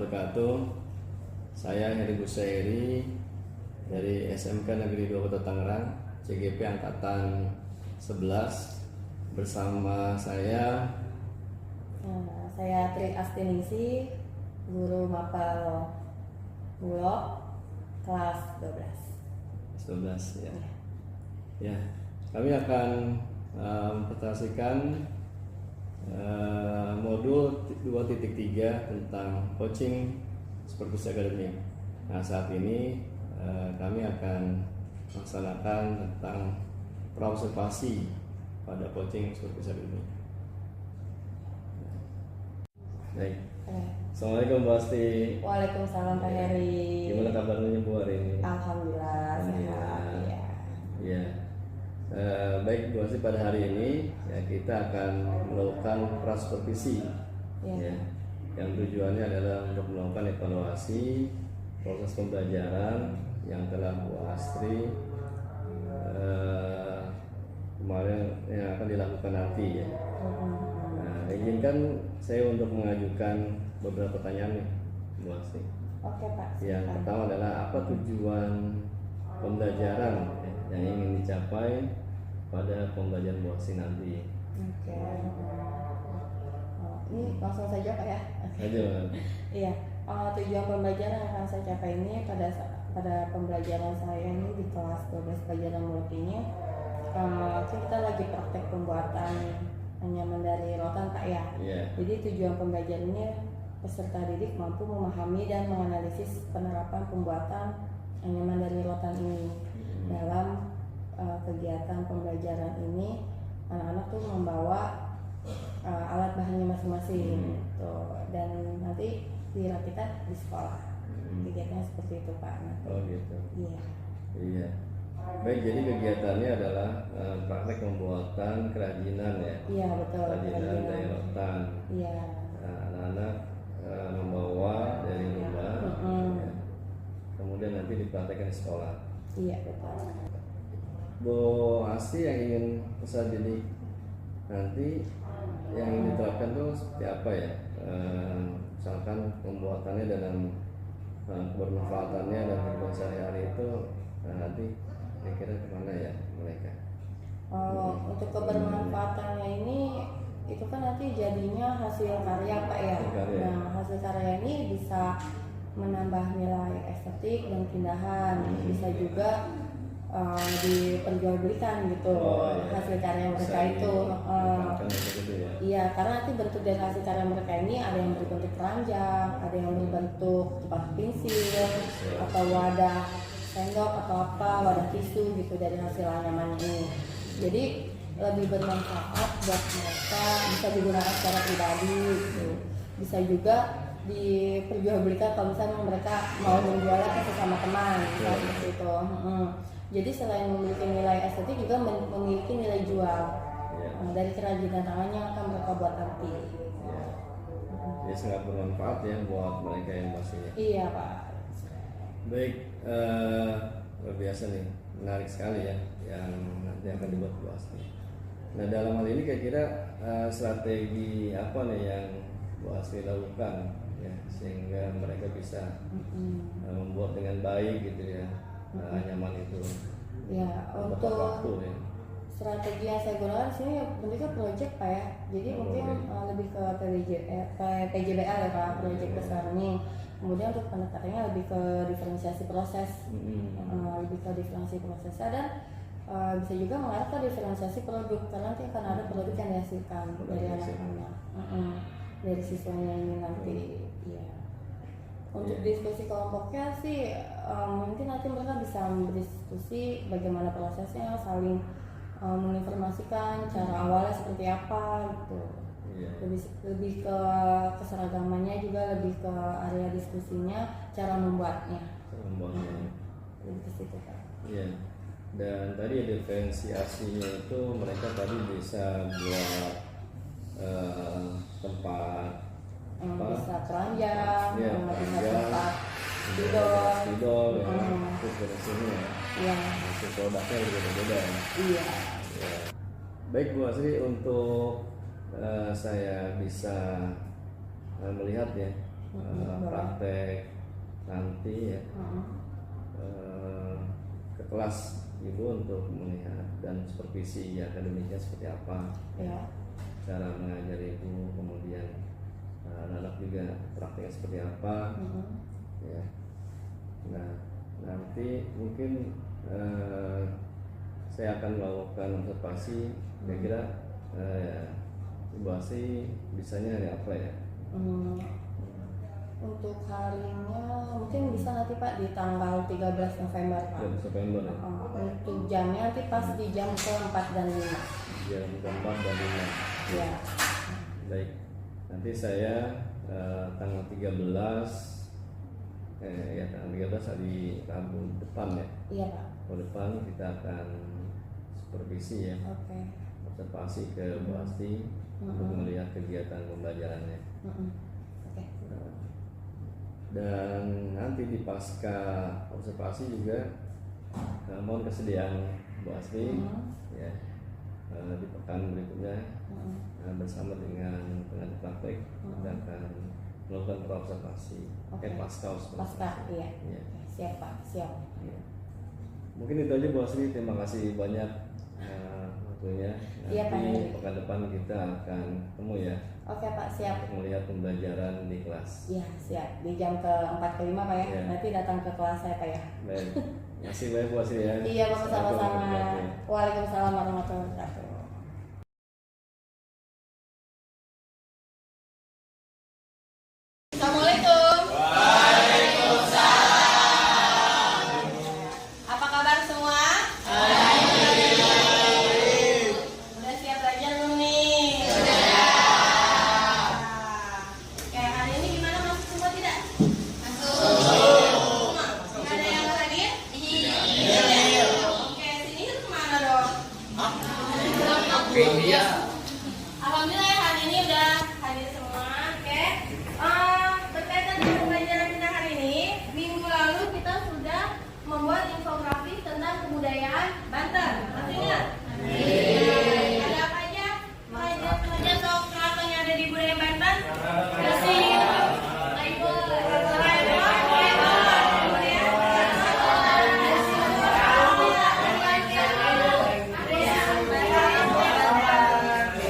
wabarakatuh. Saya Heri Busairi dari SMK Negeri 2 Kota Tangerang, CGP Angkatan 11. Bersama saya Tri Astiningsih, guru mapel Bulog kelas 12 ya. Ya, kami akan mempresentasikan modul 2.3 tentang coaching Supervisi Academy. Nah, saat ini kami akan melaksanakan tentang praobservasi pada coaching Supervisi Academy. Baik. Assalamualaikum Bu Asti. Waalaikumsalam Pak Heri. Gimana kabarnya Bu hari ini? Alhamdulillah sehat. Ya. Baik Bu Asti, pada hari ini ya kita akan melakukan prasupervisi. Ya. Yang tujuannya adalah untuk melakukan evaluasi proses pembelajaran yang telah Bu Astri kemarin yang akan dilakukan nanti ya. Nah, izinkan saya untuk mengajukan beberapa pertanyaan nih Bu Astri. Oke Pak. Yang pertama adalah apa tujuan pembelajaran yang ingin dicapai pada pembelajaran Bu Astri nanti? Oke. Ini langsung saja Pak ya. Aja. Iya. Tujuan pembelajaran yang akan saya capai ini pada pembelajaran saya ini di kelas 12 pelajaran mulut ini, kita lagi praktek pembuatan anyaman dari rotan Pak ya. Jadi tujuan pembelajaran ini peserta didik mampu memahami dan menganalisis penerapan pembuatan anyaman dari rotan ini. Dalam kegiatan pembelajaran ini, anak-anak tuh membawa alat bahannya masing-masing dan nanti dirakitkan di sekolah. Kegiatannya seperti itu Pak. Oh gitu. Iya. Baik, jadi kegiatannya adalah praktek pembuatan kerajinan ya. Iya betul. Kerajinan dari rotan. Iya. Anak-anak membawa dari rumah, ya. Kemudian nanti dipraktekkan di sekolah. Iya betul. Bu Asti yang ingin peserta didik nanti yang ingin diterapkan tuh seperti apa ya? Misalkan pembuatannya dalam bermanfaatannya dan kehidupan sehari-hari itu nanti kira-kira kemana ya mereka? Untuk kebermanfaatannya ini itu kan nanti jadinya hasil karya Pak ya. Nah hasil karya ini bisa menambah nilai estetik dan keindahan, bisa juga diperjualbelikan gitu hasil karya mereka itu. Iya, karena nanti bentuk dari hasil karya mereka ini ada yang berbentuk keranjang, ada yang berbentuk tempat pensil atau wadah sendok atau apa, wadah tisu gitu dari hasil anyaman ini. Jadi lebih bermanfaat buat mereka, bisa digunakan secara pribadi gitu. Bisa juga diperjualbelikan kalau misalnya mereka mau menjualnya ke sesama teman seperti itu. Jadi selain memiliki nilai estetik juga memiliki nilai jual dari kerajinan tangannya akan mereka buat nanti. Ya sangat bermanfaat ya buat mereka yang pastinya. Iya Pak. Baik, luar biasa nih, menarik sekali ya yang nanti akan dibuat Bu Asti. Nah dalam hal ini kira-kira strategi apa nih yang Bu Asti lakukan ya sehingga mereka bisa membuat dengan baik gitu ya anyaman itu. Ya untuk waktu ya. Strategi yang saya gunakan sini bentuknya project Pak ya. Jadi mungkin lebih ke PJBL ya Pak, project besar ini. Kemudian untuk pendekatannya lebih ke diferensiasi proses, lebih ke diferensiasi prosesnya dan bisa juga mengarah ke diferensiasi produk karena nanti akan ada produk yang dihasilkan dari anak-anak, dari siswanya ini nanti. Untuk diskusi kelompoknya sih mungkin nanti mereka bisa berdiskusi bagaimana prosesnya, saling menginformasikan cara awalnya seperti apa gitu. Lebih ke keseragamannya juga, lebih ke area diskusinya, cara membuatnya. Lebih ke situ Pak. Iya. Dan tadi diferensiasinya itu mereka tadi bisa buat tempat bisa keranjang, bisa tempat tidur, itu dari sini ya. Itu produknya berbeda-beda ya. Iya. Baik Bu Asri, untuk saya bisa melihat ya praktek nanti ya ke kelas ibu untuk melihat dan supervisi akademiknya seperti apa, ya. Cara mengajar ibu, kemudian anak-anak juga prakteknya seperti apa, ya. Nah nanti mungkin saya akan melakukan observasi, kira-kira Ibu Asri bisanya hari apa ya? Untuk harinya mungkin bisa nanti Pak di tanggal 13 November Pak. 13 November ya? Untuk jamnya nanti pas di jam ke-4 dan 5. Jam ke-4 dan 5. Ya. Baik, nanti saya tanggal 13 tanggal 13 hari Rabu depan ya? Iya Pak. Rabu depan kita akan supervisi ya. Oke. Observasi ke Bu Asri untuk melihat kegiatan pembelajarannya. Oke. Dan nanti di pasca observasi juga mohon kesediaan Bu Asri ya di pekan berikutnya bersama dengan pengajar praktek kita akan melakukan praobservasi. Pasca observasi. Pasca, iya. Ya. Siap Pak, siap. Ya. Mungkin itu aja Bu Asri, terima kasih banyak waktunya. Iya, Pak. Nanti pekan depan kita akan ketemu ya. Oke Pak, siap. Untuk melihat pembelajaran di kelas. Iya, siap. Di jam ke-4 ke-5 Pak ya. Ya. Nanti datang ke kelas saya Pak ya. Baik. Terima kasih banyak Bu Asri ya. Iya, Bapak, sama-sama. Assalamualaikum warahmatullahi wabarakatuh. Waalaikumsalam warahmatullahi wabarakatuh. Assalamualaikum. Apa kabar semua? Udah siap belajar belum nih? Oke, hari ini gimana, masuk semua tidak? Masuk. Nggak ada yang hadir? Iya. Oke, sini kemana dong? Alhamdulillah ya, hari ini udah hadir semua. Oke. Berkaitan dengan pembelajaran kita hari ini, minggu lalu kita sudah membuat infografis tentang kebudayaan Banten. Masih ingat? Ada apa aja? Pelajar atau kegiatan yang ada di budaya Banten? Bersih,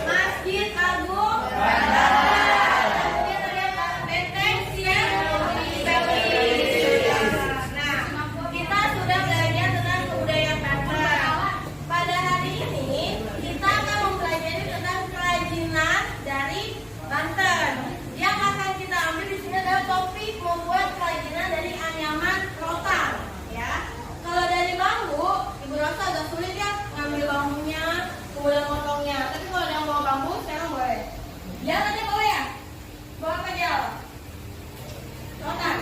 Masjid Agung, Benteng Siang. Nah, kita sudah belajar tentang kebudayaan Banten. Pada hari ini kita akan mempelajari tentang kerajinan dari Banten. Yang akan kita ambil di sini adalah topik membuat kerajinan dari anyaman rotan. Ya, kalau dari bambu, Ibu rasa agak sulit ya ngambil bambunya, kemudian motongnya. Tapi kalau ada yang bawa bambu, sekarang boleh. Ya, tadi boleh ya? Bawa apa aja? Rotan.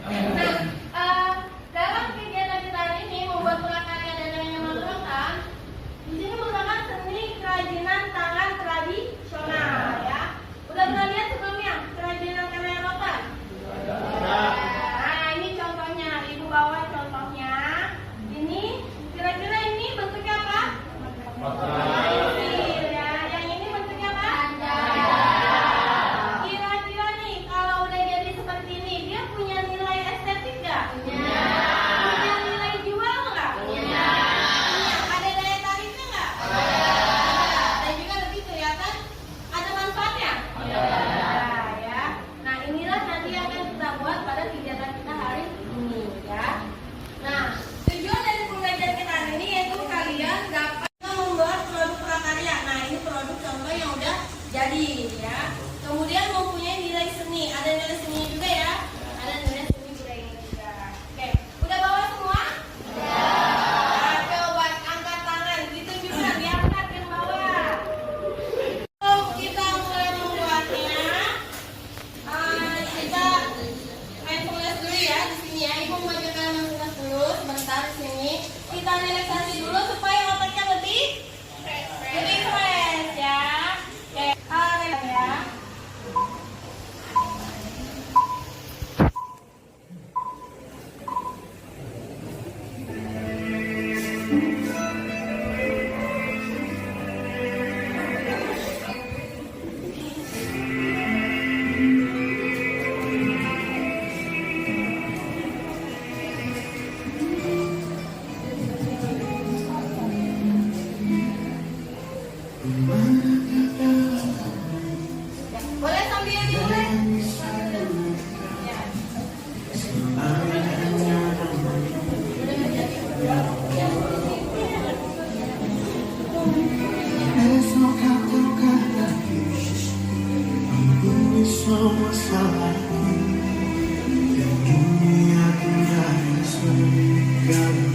Nah, dalam kegiatan kita hari ini membuat prakarya dan anyaman rotan, di sini merupakan seni kerajinan tangan tradisional ya. Udah pernah lihat sebelumnya kerajinan tangan rotan? Nah, ini contohnya, Ibu bawa contohnya. Ini kira-kira ini bentuknya apa? Pensil ya. Yang ini bentuknya apa? Kira-kira nih kalau udah jadi seperti ini, dia punya nilai estetik nggak? Punya. Punya nilai jual nggak? Punya. Ada daya tariknya nggak? Dan juga lebih kelihatan ada manfaatnya? Ya. Nah, inilah nanti yang akan kita buat pada kegiatan kita hari ini ya. Nah, tujuan dari pembelajaran kita hari ini yaitu kalian dapat membuat produk prakarya. Nah, ini produk contoh yang udah jadi ya. Kemudian mempunyai nilai seni. Ada nilai seni juga ya. Ada nilai seni budaya juga. Oke, udah bawa semua? Nah, coba angkat tangan, ditunjukkan, diangkat yang bawah. Sebelum kita mulai membuatnya, kita main tulis dulu ya di sini ya. Ibu mengajarkan main tulis dulu sebentar di sini. Kita relaksasi dulu supaya otaknya lebih fresh ya. Oke, relax ya. Esok kau kan lagi, ini semua salahku. Dunia tidak segala.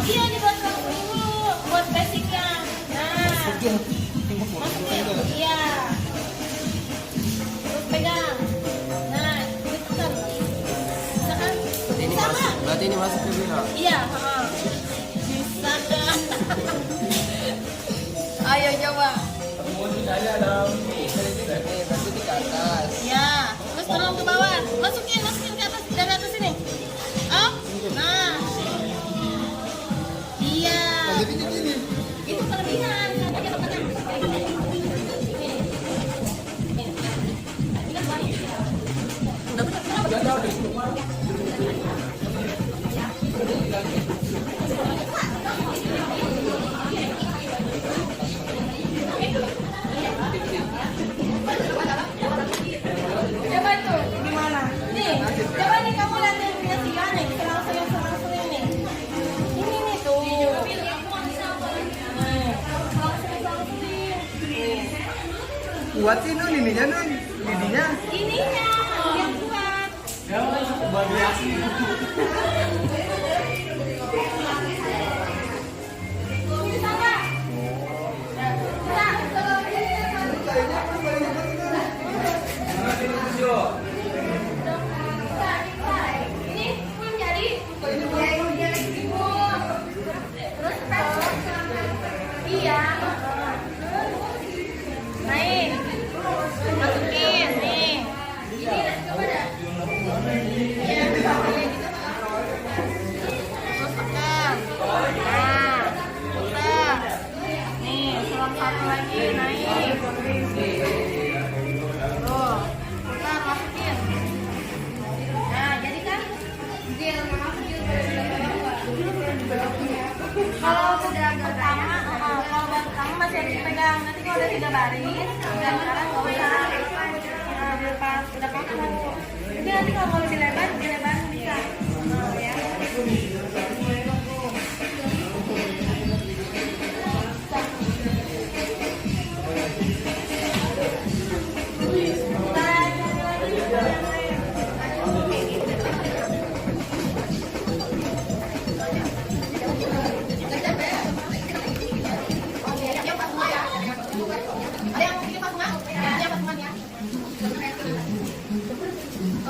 Iya, dibuat langsung dulu buat basicnya. Nah, Masukin. Iya. Terus pegang. Nah, itu kan. Bisa kan? Bisa kan? Berarti ini masuk ke dia. Iya, bisa kan? Ayo coba. Saya dalam berarti di atas. Ya, terus tolong ke bawah. Masukin ke atas, dari atas sini. Up. Nah. Iya. Itu kelebihan. Nanti kita tekan. Coba tuh gimana? Nih, coba nih kamu lihat yang punya Sia nih, selang-seling nih. Ini nih tuh. Kuat sih Nun, ininya Nun, ininya. Ininya yang kuat. Bisa nggak? Ini pun jadi. Iya. Naik. Masukin nih. Coba dah. Iya. Terus tekan. Nah. Putar. Nih, selang satu lagi naik. Tuh. Putar, masukin. Nah, jadi kan? Kalau sudah pertama, kalau baru pertama masih harus dipegang. Nanti kalau udah 3 baris, sekarang nggak usah. Nah, udah kaku. Jadi nanti kalau mau lebih lebar bisa. Nah, ya.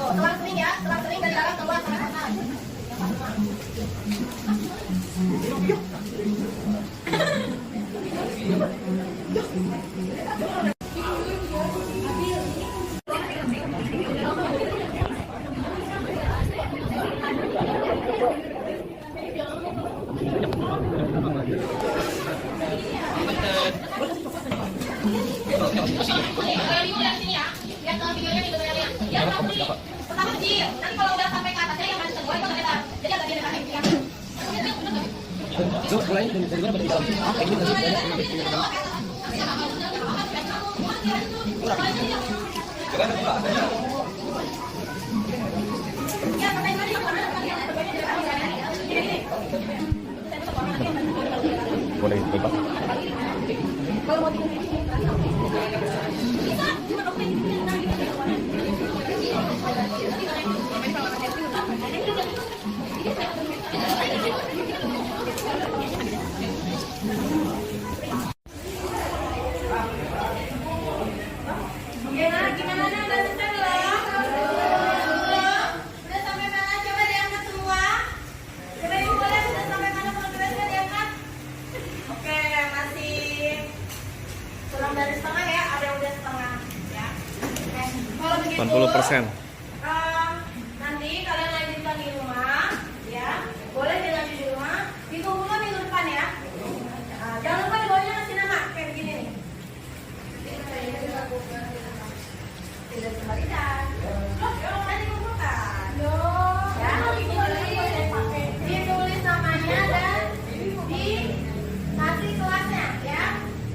Selang-seling ya, selang-seling dari dalam keluar sampai atas. Pertama kecil, nanti kalau udah sampai ke atasnya yang masih kedua itu nggak ada. Jadi agak dia naik ya. Coba mulai dari mana berarti apa ini boleh Pak. Dari setengah ya, ada yang udah setengah ya. Kalau begitu 80%. Nanti kalian lanjutkan di rumah ya. Boleh dilanjut di rumah. Dikumpulkan minggu depan ya. Jangan lupa dibawanya kasih nama kayak begini nih. Tidak kembalikan. Nanti kumpulkan. Ya, ditulis namanya dan dikasih kelasnya ya.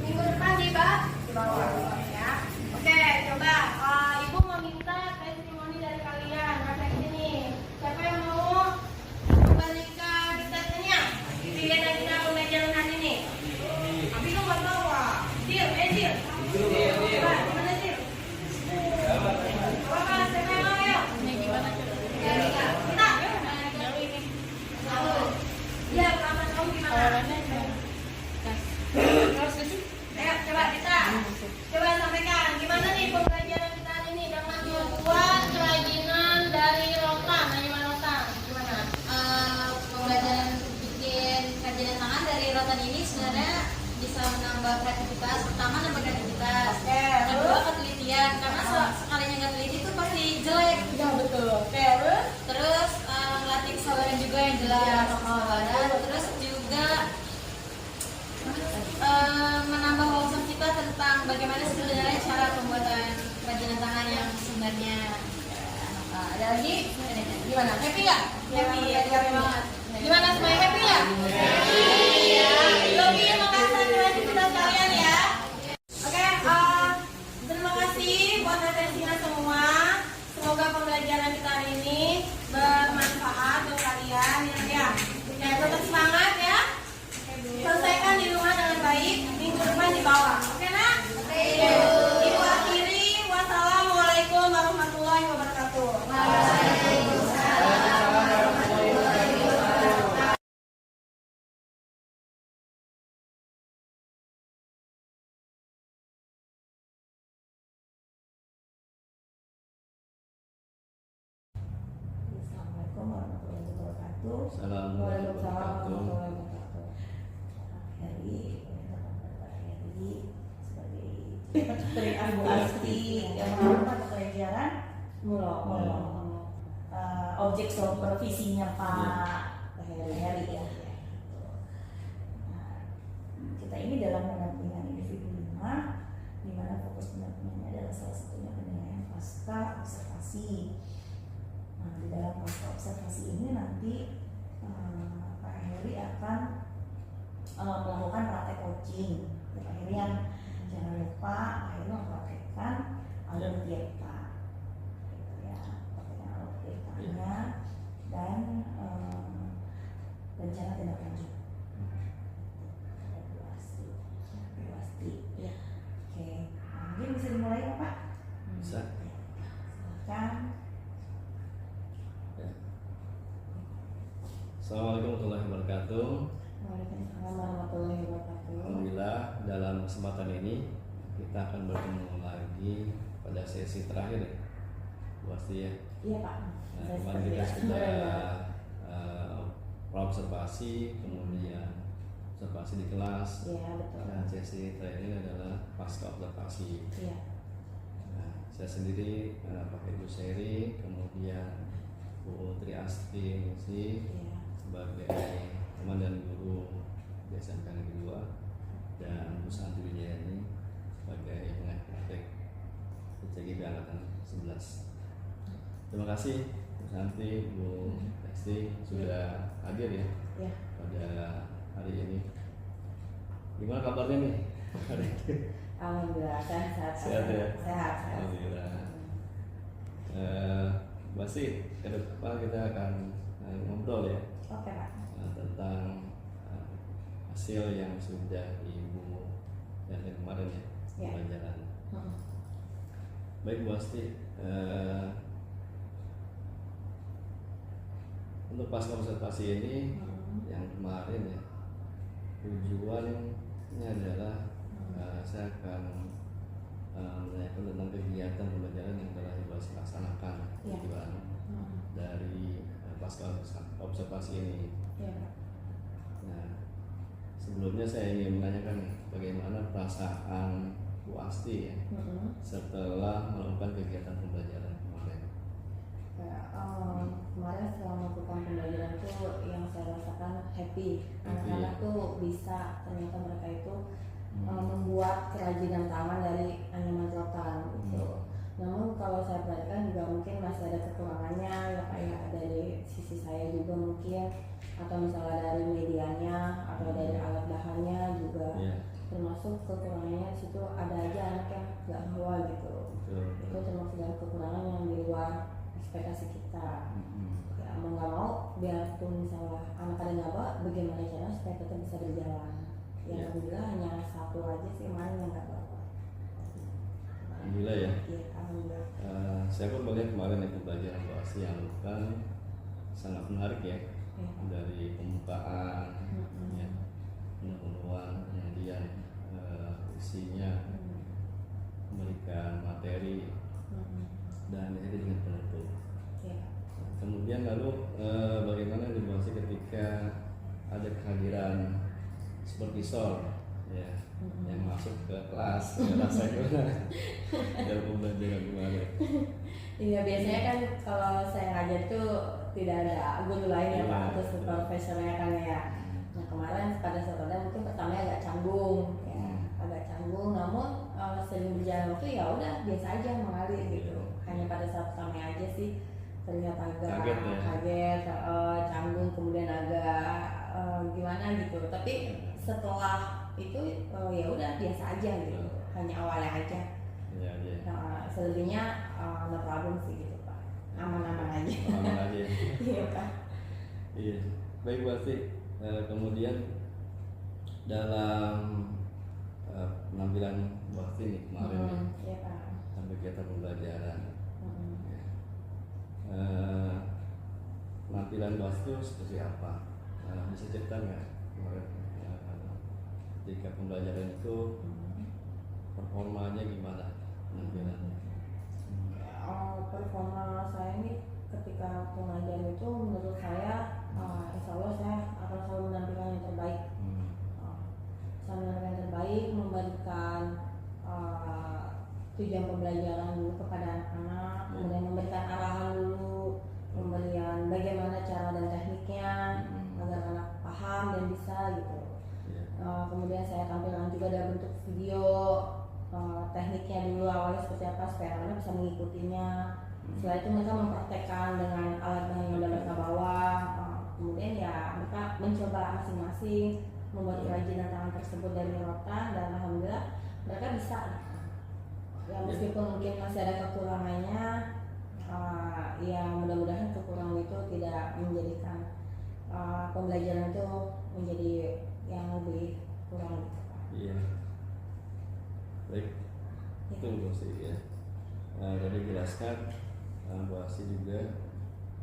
Minggu depan di bawah ya. Oke, coba ibu mau minta testimoni dari kalian. Nah, kayak gini. Siapa yang mau kembalikan diktatnya? Pilih lagi kalau meja lunas ini. Tapi lu nggak bawa. Sil. Coba, gimana sih? Coba siapa yang mau ya? Ini gimana? Kita. Iya, pengalaman kamu gimana? Ayo. nambah kreativitas. Pertama nambah kreativitas, kedua ketelitian, karena sekalinya nggak teliti itu pasti jelek. Ya betul. Terus latih kesabaran juga yang jelas, kesabaran. Terus juga menambah wawasan kita tentang bagaimana sebenarnya cara pembuatan kerajinan tangan yang sebenarnya. Ada lagi? Gimana? Happy nggak? Happy ya, happy banget. Gimana semuanya happy nggak? Happy ya. Lebih mengasah kreativitas kalian ya. Oke, terima kasih buat atensinya semua. Semoga pembelajaran kita hari ini bermanfaat untuk kalian ya. Ya, tetap semangat ya. Selesaikan di rumah dengan baik. Minggu depan di bawah. Oke nak? Oke. Ibu akhiri. Wassalamualaikum warahmatullahi wabarakatuh. Assalamualaikum warahmatullahi wabarakatuh. Assalamualaikum Waalaikumsalam warahmatullahi warahmatullahi wabarakatuh. Heri sebagai Menteri Ibu Asti yang melakukan pelajaran objek supervisinya Pak Heri ya. Nah, kita ini dalam pendampingan individu 5, di mana fokus pendampingannya adalah salah satunya penilaian pasca observasi. Nah, di dalam pasca observasi ini nanti Pak Heri akan melakukan praktek coaching. Pak Heri yang jangan lupa Pak Heri mempraktekkan alur dieta, gitu ya, praktekkan alur dietanya dan rencana tindak lanjut. Pasti, ya. Oke, mungkin bisa dimulai ya Pak? Bisa. Silakan. Ya. Assalamualaikum warahmatullahi wabarakatuh. Waalaikumsalam warahmatullahi wabarakatuh. Alhamdulillah dalam kesempatan ini kita akan bertemu lagi pada sesi terakhir ya, Bu Asti ya. Iya Pak. Nah, kemarin kita sudah observasi, kemudian observasi di kelas. Iya betul. Dan sesi terakhir ini adalah pasca observasi. Iya. Nah, saya sendiri pakai Ibu Seri, kemudian Bu Tri Asti Iya. sebagai teman dan guru di SMK Negeri 2 dan Bu Santi Wijayani sebagai pengajar praktek PCGB angkatan 11. Terima kasih Bu Santi, Bu Asti sudah hadir ya Iya. pada hari ini. Gimana kabarnya nih hari ini? Alhamdulillah sehat. Sehat ya? Sehat. Alhamdulillah. Masih ke depan kita akan ngobrol ya Oke Pak. tentang hasil yang sudah Ibu lihat kemarin ya, Ya. pelajaran. Baik Bu Asti, untuk pasca observasi ini yang kemarin ya, tujuannya adalah saya akan menanyakan tentang kegiatan pembelajaran yang telah Ibu laksanakan. Ya. Tujuan dari pasca observasi ini. Iya Pak. Nah, sebelumnya saya ingin menanyakan bagaimana perasaan Bu Asti ya, setelah melakukan kegiatan pembelajaran kemarin. Kemarin setelah melakukan pembelajaran itu yang saya rasakan happy. Anak-anak ya? tuh bisa, ternyata mereka itu membuat kerajinan tangan dari anyaman rotan gitu. Namun kalau saya perhatikan juga mungkin masih ada kekurangannya ya kayak dari sisi saya juga mungkin, atau misalnya dari medianya atau dari alat bahannya juga. Termasuk kekurangannya di situ ada aja anak yang nggak hafal gitu. Itu termasuk dari kekurangan yang di luar ekspektasi kita. Ya mau nggak mau biarpun misalnya anak ada nggak bawa, bagaimana caranya supaya tetap bisa berjalan. Ya alhamdulillah hanya satu aja sih main yang nggak bawa. Alhamdulillah ya. Iya alhamdulillah. Saya pun melihat kemarin itu pembelajaran Bu Asti yang kan sangat menarik ya. Dari pembukaan, ya, penurunan, kemudian isinya, memberikan materi, dan ini dengan penutup. Kemudian lalu bagaimana situasi ketika ada kehadiran supervisor ya, yang masuk ke kelas ngerasa gimana dalam pembelajaran kemarin. Iya, biasanya kan kalau saya ngajar tuh tidak ada guru lain ya Pak, atau supervisornya kan ya. Nah kemarin pada saat ada mungkin pertama agak canggung ya, agak canggung, namun sering berjalan waktu ya udah biasa aja mengalir gitu. Hanya pada saat pertama aja sih terlihat agak kaget, canggung, kemudian agak gimana gitu. Tapi setelah itu ya udah biasa aja gitu, hanya awalnya aja. Nah, selebihnya no problem sih gitu Pak, aman-aman aja. Aman aja. Iya Pak. Iya, baik Bu Asti. Kemudian dalam penampilan Bu Asti nih kemarin Iya Pak. sampai kegiatan pembelajaran. Penampilan Bu Asti seperti apa? Bisa cerita nggak kemarin ketika pembelajaran itu performanya gimana penampilannya? Performa saya ini ketika pengajar itu menurut saya insya Allah saya akan selalu menampilkan yang terbaik. Saya menampilkan yang terbaik, memberikan tujuan pembelajaran dulu kepada anak-anak, kemudian memberikan arahan dulu, pemberian bagaimana cara dan tekniknya agar anak paham dan bisa gitu. Kemudian saya tampilkan juga dalam bentuk video tekniknya dulu awalnya seperti apa supaya anak bisa mengikutinya. Setelah itu mereka mempraktekkan dengan alat yang sudah mereka bawa. Kemudian ya mereka mencoba masing-masing membuat kerajinan tangan tersebut dari rotan, dan alhamdulillah mereka bisa. Ya meskipun mungkin masih ada kekurangannya, ya mudah-mudahan kekurangan itu tidak menjadikan pembelajaran itu menjadi yang lebih kurang. Iya. Baik, itu Bu Asti ya. Tadi jelaskan Bu Asti juga.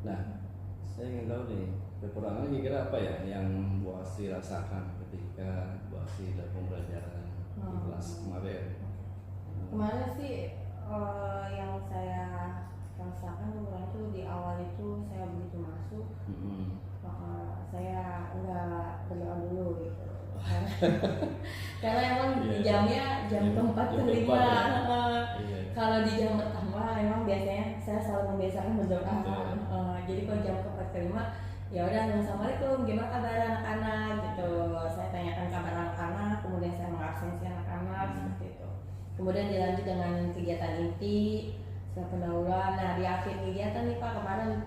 Nah, saya ingin tahu nih kekurangan kira-kira apa ya yang Bu Asti rasakan ketika Bu Asti dalam pembelajaran di kelas kemarin? Kemarin sih yang saya rasakan kemarin itu di awal itu saya begitu masuk, saya enggak berdoa dulu gitu. Karena emang jamnya jam keempat ke lima. Kalau di jam pertama emang biasanya saya selalu membiasakan berdoa. Jadi kalau jam keempat ke lima ya udah assalamualaikum, gimana kabar anak-anak gitu. Saya tanyakan kabar anak-anak, kemudian saya mengabsensi anak-anak seperti itu. Kemudian dilanjut dengan kegiatan inti, setelah pendahuluan. Nah di akhir kegiatan nih Pak kemarin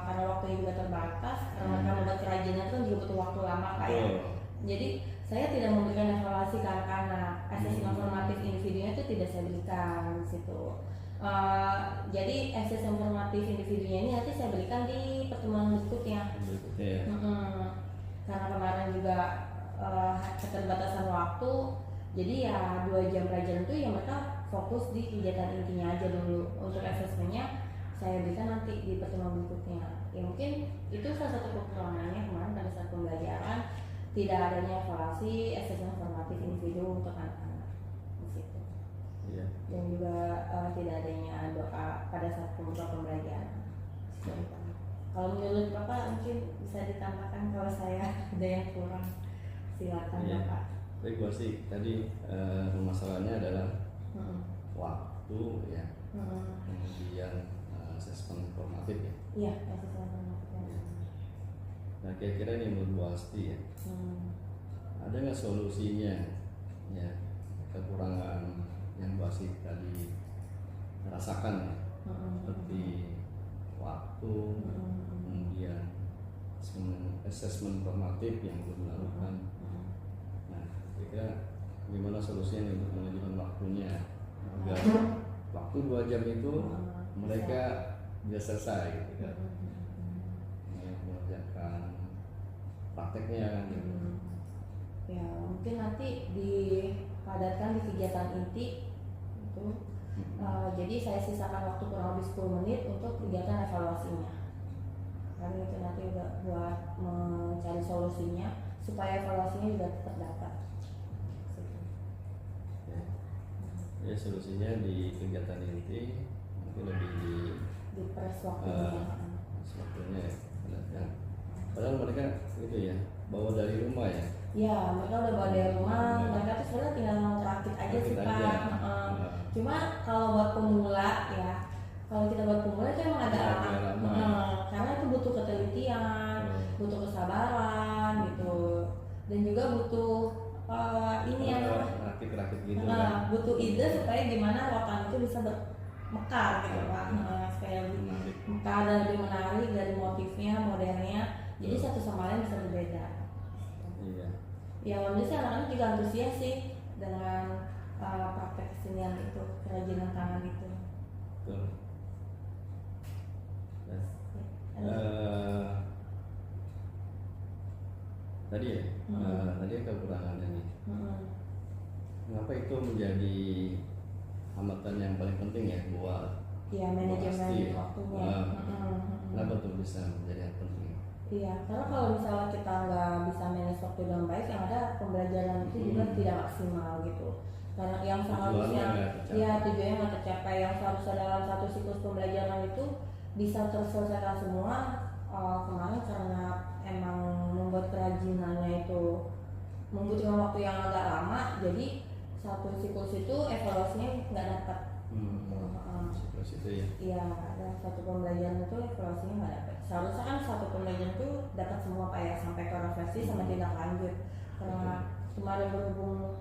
karena waktunya juga terbatas, karena membuat kerajinan itu juga butuh waktu lama Pak ya. Jadi saya tidak memberikan evaluasi ke anak-anak, asesmen formatif individunya itu tidak saya berikan di situ. Jadi asesmen formatif individunya ini nanti saya berikan di pertemuan berikutnya. Karena kemarin juga keterbatasan waktu, jadi ya 2 jam pelajaran itu ya mereka fokus di kegiatan intinya aja dulu. Untuk asesmennya saya berikan nanti di pertemuan berikutnya. Ya mungkin itu salah satu kekurangannya kemarin pada saat pembelajaran, tidak adanya evaluasi asesmen formatif individu untuk anak-anak di situ. Dan juga tidak adanya doa pada saat pembuka pembelajaran. Kalau menurut Bapak mungkin bisa ditambahkan kalau saya ada yang kurang, silakan Bapak. Baik Bu Asti, tadi permasalahannya adalah waktu ya, kemudian asesmen formatif ya. Iya, asesmen formatif. Nah kira-kira ini menurut Bu Asti ya, ada nggak solusinya ya kekurangan yang Bu Asti tadi rasakan ya, seperti waktu, kemudian asesmen formatif yang belum dilakukan. Nah kira-kira gimana solusinya untuk manajemen waktunya agar waktu 2 jam itu mereka bisa selesai gitu kan, mengerjakan prakteknya kan gitu. Ya mungkin nanti dipadatkan di kegiatan inti itu. Jadi saya sisakan waktu kurang lebih 10 menit untuk kegiatan evaluasinya. Karena itu nanti udah buat mencari solusinya supaya evaluasinya juga tetap dapat. Ya solusinya di kegiatan inti mungkin lebih di press waktunya. ya. Padahal mereka itu ya bawa dari rumah ya. Ya, mereka udah bawa dari rumah, mereka tuh sebenarnya tinggal ngerakit aja sih Rakit Pak. aja. Cuma kalau buat pemula ya, kalau kita buat pemula itu emang agak Agak lama. lama. Karena itu butuh ketelitian, butuh kesabaran gitu, dan juga butuh ini yang apa? Rakit gitu kan. Butuh ide supaya gimana rotan itu bisa bermekar gitu Pak. Supaya lebih Menarik. mekar dan lebih menarik dari motifnya, modelnya. Jadi satu sama lain bisa berbeda. Iya. Ya menurut sih anak-anak juga antusias sih dengan praktek kesenian itu, kerajinan tangan itu. Betul. Nah, tadi ya, tadi kekurangannya nih. Kenapa itu menjadi hambatan yang paling penting ya buat Iya, manajemen pasti. waktunya. Kenapa tuh bisa menjadi hal penting? Iya, karena kalau misalnya kita nggak bisa manage waktu dengan baik, yang ada pembelajaran itu juga tidak maksimal gitu. Karena yang seharusnya, tujuannya nggak tercapai. Yang seharusnya dalam satu siklus pembelajaran itu bisa terselesaikan semua, kemarin karena emang membuat kerajinannya itu membutuhkan waktu yang agak lama, jadi satu siklus itu evaluasinya nggak dapat. Siklus itu ya. Iya, dalam satu pembelajaran itu evaluasinya nggak dapat. Seharusnya kan satu pembelajaran itu dapat semua Pak ya, sampai ke refleksi sama tindak lanjut. Karena kemarin berhubung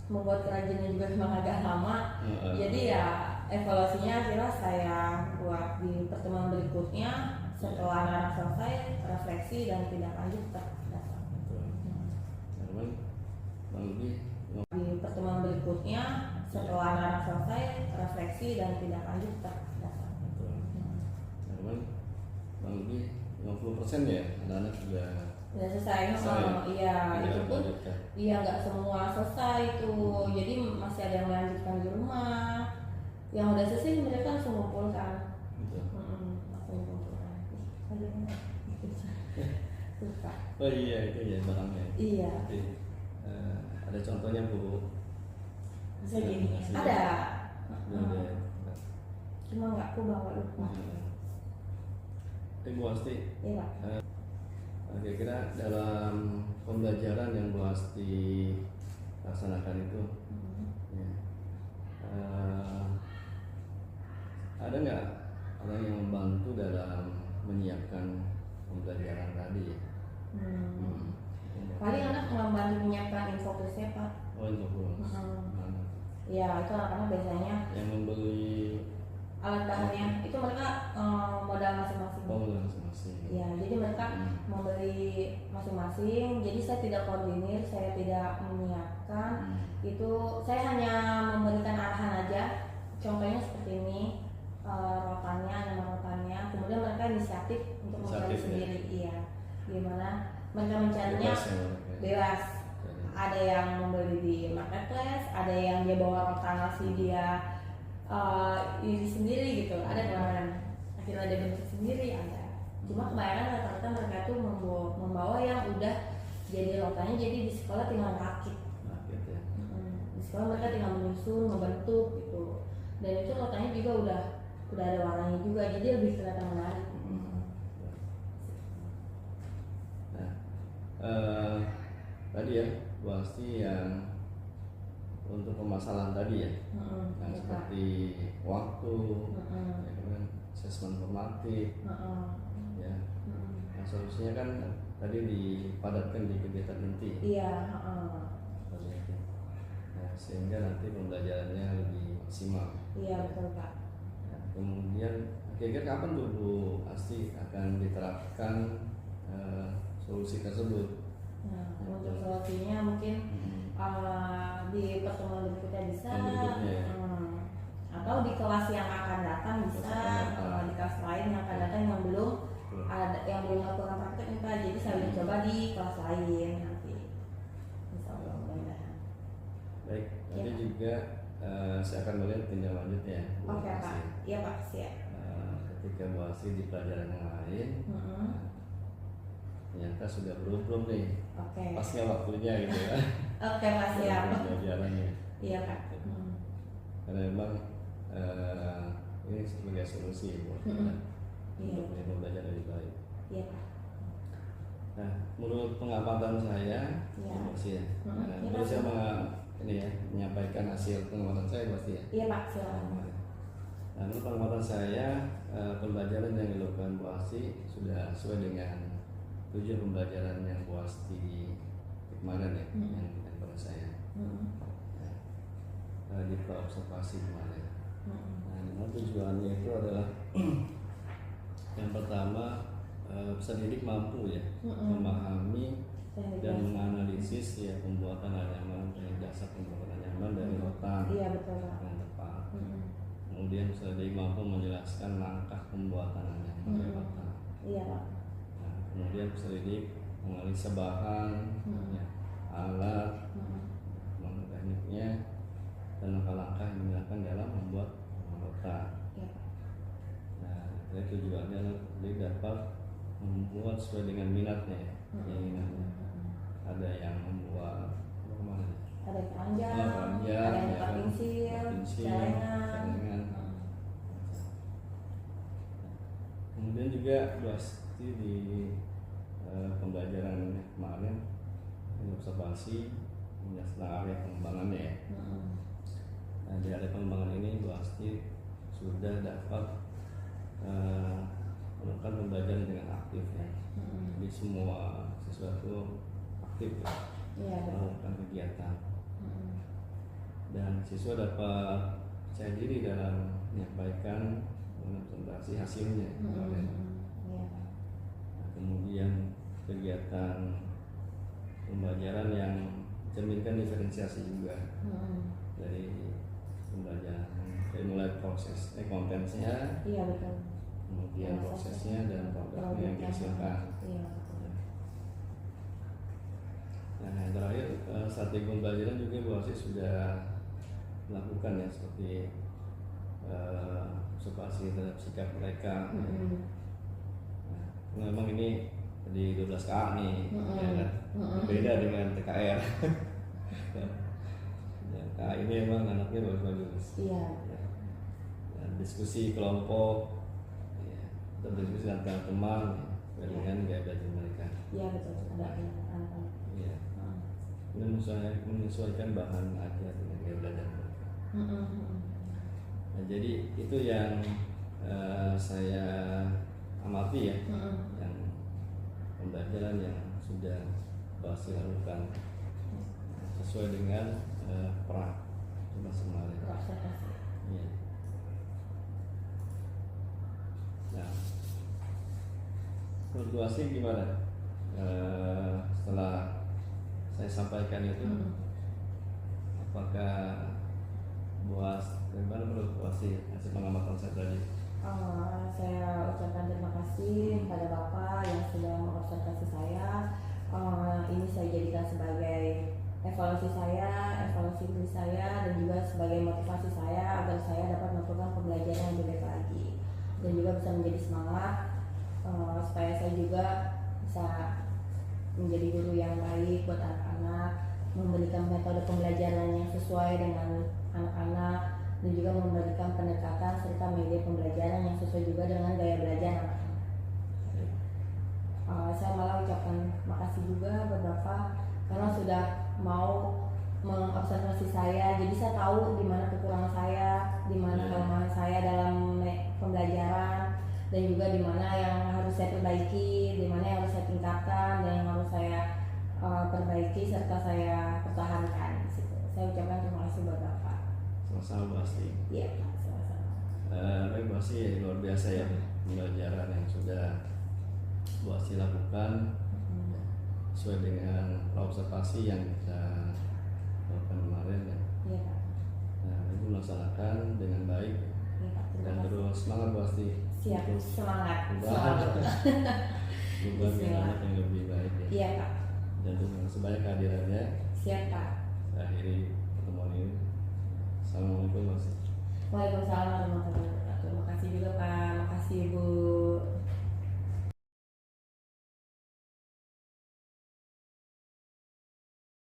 membuat kerajinan juga memang agak lama, jadi ya evaluasinya akhirnya saya buat di pertemuan berikutnya setelah anak selesai refleksi dan tindak lanjut terdapat. Teman, Bang Budi, Di pertemuan berikutnya setelah anak selesai refleksi dan tindak lanjut terdapat. teman, Bang Budi 50% ya anak-anak sudah Udah selesai, iya itu pun iya nggak semua selesai itu, jadi masih ada yang melanjutkan di rumah. Yang udah selesai mereka langsung kumpulkan. Langsung kumpulkan. Suka. Oh iya itu ya barangnya. Iya. Jadi, ada contohnya Bu? Bisa gini. Ada. Ada. Cuma nggak aku bawa lupa. Bu Asti, Iya Pak. kira-kira dalam pembelajaran yang Bu Asti laksanakan itu, ya, ada nggak orang yang membantu dalam menyiapkan pembelajaran tadi? Paling anak membantu menyiapkan infografisnya Pak. Oh infografis. Iya itu anak-anak biasanya Yang membeli alat bahannya itu mereka modal masing-masing. modal masing-masing. Ya, jadi mereka membeli masing-masing. Jadi saya tidak koordinir, saya tidak menyiapkan. Itu saya hanya memberikan arahan aja. Contohnya seperti ini, rotannya, nama rotannya. Kemudian mereka inisiatif untuk mencari sendiri. Iya, gimana mereka mencarinya bebas. Ada yang membeli di marketplace, ada yang dia bawa rotan asli dia ini sendiri gitu, ada kemarin akhirnya dia bentuk sendiri ada. Cuma kebanyakan rata-rata mereka tuh membawa yang udah jadi rotannya, jadi di sekolah tinggal rakit. Ya. Di sekolah mereka tinggal menyusun, membentuk gitu, dan itu rotannya juga udah ada warnanya juga, jadi lebih kelihatan menarik. Nah, tadi ya Bu Asti yang untuk permasalahan tadi ya, yang seperti waktu, ya kan, asesmen formatif, ya. Nah, solusinya kan tadi dipadatkan di kegiatan inti. Iya. Nah, sehingga nanti pembelajarannya lebih maksimal. Iya betul Pak. Nah, kemudian kira-kira kapan tuh Bu Asti akan diterapkan solusi tersebut? Nah, untuk solusinya mungkin di pertemuan berikutnya bisa, atau di kelas yang akan datang bisa, di kelas lain yang akan datang yang belum ada, yang belum melakukan praktek nih Pak, jadi saya udah coba di kelas lain nanti. Insya Allah mudah-mudahan. Baik, nanti juga saya akan melihat tindak lanjutnya. Oke Pak, iya Pak siap. Ketika Bu Asti di pelajaran yang lain, ternyata sudah belum nih. Oke. Pas nggak waktunya gitu ya. Oke Pak siap. Pelajarannya. Iya Pak. Karena memang ini sebagai solusi buat kita untuk belajar lebih baik. Iya Pak. Nah, menurut pengamatan saya, Iya. pasti ya. Hmm. Nah, Iya, terus Pak. saya ini ya menyampaikan hasil pengamatan saya pasti ya. Iya Pak, silakan. Nah, menurut pengamatan saya pembelajaran yang dilakukan Bu Asti sudah sesuai dengan tujuan pembelajaran yang Bu Asti kemarin ya, yang pada saya di observasi kemarin. Nah, memang tujuannya itu adalah yang pertama peserta didik mampu ya memahami dan menganalisis ya pembuatan anyaman dan jasa pembuatan anyaman dari rotan Iya betul Pak. yang tepat. Kemudian peserta didik mampu menjelaskan langkah pembuatan anyaman dari rotan. Iya Pak. Nah, kemudian peserta didik menganalisa bahan, ya, alat, tekniknya dan langkah-langkah yang digunakan dalam membuat rotan. Iya Pak. Nah, jadi tujuannya adalah dia dapat membuat sesuai dengan minatnya, ya, keinginannya. Ada yang membuat apa kemana? Ada keranjang, Keranjang, ada yang ya kan? pensil, Pensil, celengan. celengan. Kemudian juga pasti di pembelajaran kemarin ini observasi menjelaskan area pengembangannya ya. Nah, di area pengembangan ini Bu Asti sudah dapat melakukan pembelajaran dengan aktif ya. Jadi semua siswa itu aktif ya, Iya betul. melakukan kegiatan. Dan siswa dapat percaya diri dalam menyampaikan presentasi hasilnya kemarin. Iya. Nah, kemudian kegiatan pembelajaran yang mencerminkan diferensiasi juga dari pembelajaran dari mulai proses kontennya, Iya betul. kemudian prosesnya dan produknya yang dihasilkan. Iya betul. Nah, yang terakhir strategi pembelajaran juga Bu Asti sudah melakukan ya seperti observasi terhadap sikap mereka. Nah, memang ini di 12 KA nih, ya kan? Beda dengan TKR. Ya, KA ini memang anaknya bagus-bagus. Iya. Ya. Dan diskusi kelompok, ya, atau diskusi antara teman, ya, dengan gaya belajar mereka. Iya betul. Ada anak-anak. Ya. Menyesuaikan bahan ajar dengan gaya belajar mereka. Nah, jadi itu yang saya amati ya, yang pembelajaran yang sudah Basti lakukan sesuai dengan kemarin. Observasi. Iya. Nah, menurut Basti gimana? Setelah saya sampaikan itu, apakah bagaimana menurut Basti hasil pengamatan saya tadi? Saya ucapkan terima kasih pada Bapak yang sudah mengobservasi saya. Ini saya jadikan sebagai evaluasi saya, evaluasi diri saya, dan juga sebagai motivasi saya agar saya dapat melakukan pembelajaran yang lebih baik lagi, dan juga bisa menjadi semangat supaya saya juga bisa menjadi guru yang baik buat anak-anak, memberikan metode pembelajaran yang sesuai dengan anak-anak, dan juga memberikan pendekatan serta media pembelajaran yang sesuai juga dengan gaya belajar anak-anak. Saya malah ucapkan makasih juga buat Bapak karena sudah mau mengobservasi saya, jadi saya tahu di mana kekurangan saya, di mana kelemahan saya dalam pembelajaran, dan juga di mana yang harus saya perbaiki, di mana yang harus saya tingkatkan, dan yang harus saya perbaiki serta saya pertahankan. Saya ucapkan terima kasih buat Bapak. Sama-sama Basti. Iya, sama-sama. Baik Basti, luar biasa ya pembelajaran yang sudah Basti lakukan sesuai dengan observasi yang kita lakukan kemarin ya. Iya Pak. Nah, itu melaksanakan dengan baik Iya Pak. Terima dan kasih. terus semangat Basti. Siap, Untuk semangat. Ubah Bismillah. anak yang lebih baik ya. Iya Pak. Dan terima kasih banyak kehadirannya. Siap Pak. Saya akhiri pertemuan ini. Assalamualaikum Basti. Waalaikumsalam warahmatullahi wabarakatuh. Makasih juga Pak. Makasih Bu.